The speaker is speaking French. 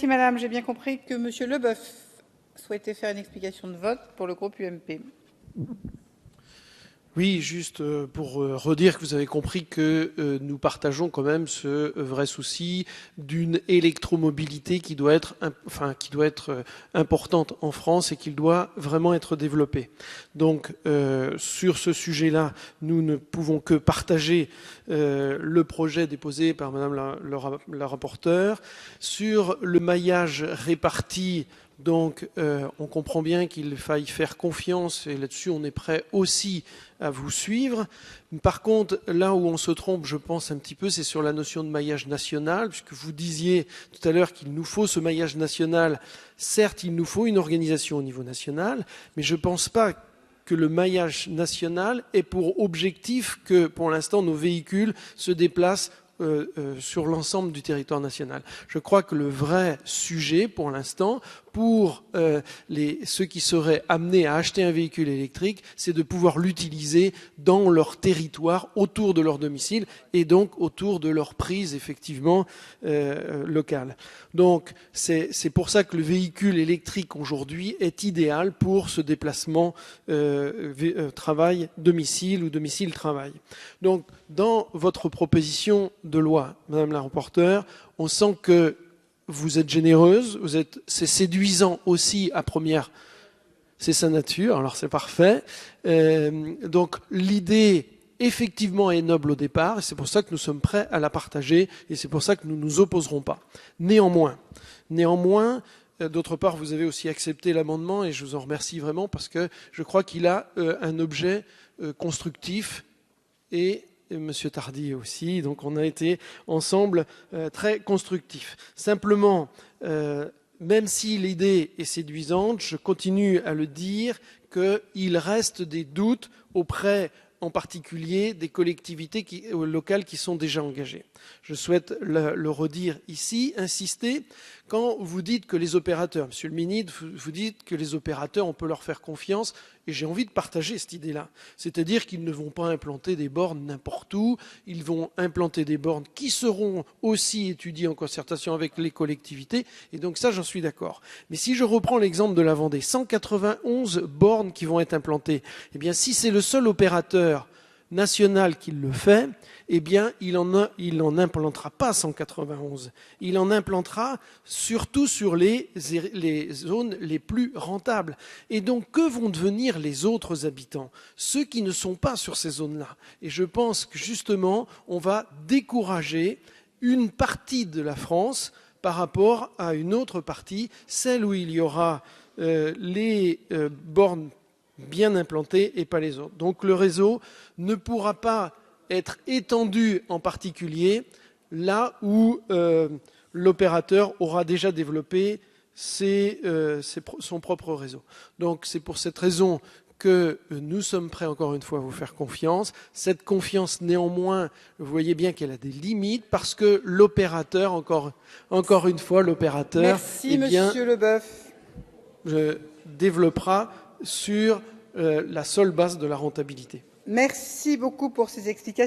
Merci madame, j'ai bien compris que monsieur Leboeuf souhaitait faire une explication de vote pour le groupe UMP. Oui, juste pour redire que vous avez compris que nous partageons quand même ce vrai souci d'une électromobilité qui doit être, importante en France et qui doit vraiment être développée. Donc, sur ce sujet-là, nous ne pouvons que partager le projet déposé par Madame la rapporteure. Sur le maillage réparti, donc, on comprend bien qu'il faille faire confiance et là-dessus, on est prêt aussi à vous suivre. Par contre, là où on se trompe, je pense un petit peu, c'est sur la notion de maillage national, puisque vous disiez tout à l'heure qu'il nous faut ce maillage national. Certes, il nous faut une organisation au niveau national, mais je ne pense pas que le maillage national ait pour objectif que, pour l'instant, nos véhicules se déplacent sur l'ensemble du territoire national. Je crois que le vrai sujet, pour l'instant, pour ceux qui seraient amenés à acheter un véhicule électrique, c'est de pouvoir l'utiliser dans leur territoire, autour de leur domicile, et donc autour de leur prise, effectivement, locale. Donc, c'est pour ça que le véhicule électrique, aujourd'hui, est idéal pour ce déplacement travail-domicile ou domicile-travail. Donc, dans votre proposition de loi, Madame la rapporteure, on sent que vous êtes généreuse, c'est séduisant aussi à première, c'est sa nature, alors c'est parfait. Donc l'idée effectivement est noble au départ, et c'est pour ça que nous sommes prêts à la partager, et c'est pour ça que nous ne nous opposerons pas. Néanmoins, d'autre part, vous avez aussi accepté l'amendement, et je vous en remercie vraiment, parce que je crois qu'il a un objet constructif, et Monsieur Tardy aussi, donc on a été ensemble très constructifs. Simplement, même si l'idée est séduisante, je continue à le dire qu'il reste des doutes auprès en particulier des collectivités locales qui sont déjà engagées. Je souhaite le redire ici, insister, quand vous dites que les opérateurs, Monsieur le ministre, vous dites que les opérateurs, on peut leur faire confiance, et j'ai envie de partager cette idée-là. C'est-à-dire qu'ils ne vont pas implanter des bornes n'importe où, ils vont implanter des bornes qui seront aussi étudiées en concertation avec les collectivités, et donc ça, j'en suis d'accord. Mais si je reprends l'exemple de la Vendée, 191 bornes qui vont être implantées, eh bien, si c'est le seul opérateur national qui le fait, eh bien, il en implantera pas 191. Il en implantera surtout sur les zones les plus rentables. Et donc, que vont devenir les autres habitants? Ceux qui ne sont pas sur ces zones-là. Et je pense que, justement, on va décourager une partie de la France par rapport à une autre partie, celle où il y aura les bornes bien implantées et pas les autres. Donc le réseau ne pourra pas être étendu en particulier là où l'opérateur aura déjà développé son propre réseau. Donc c'est pour cette raison que nous sommes prêts encore une fois à vous faire confiance. Cette confiance néanmoins, vous voyez bien qu'elle a des limites parce que l'opérateur, encore une fois, l'opérateur Monsieur Leboeuf. développera sur la seule base de la rentabilité. Merci beaucoup pour ces explications.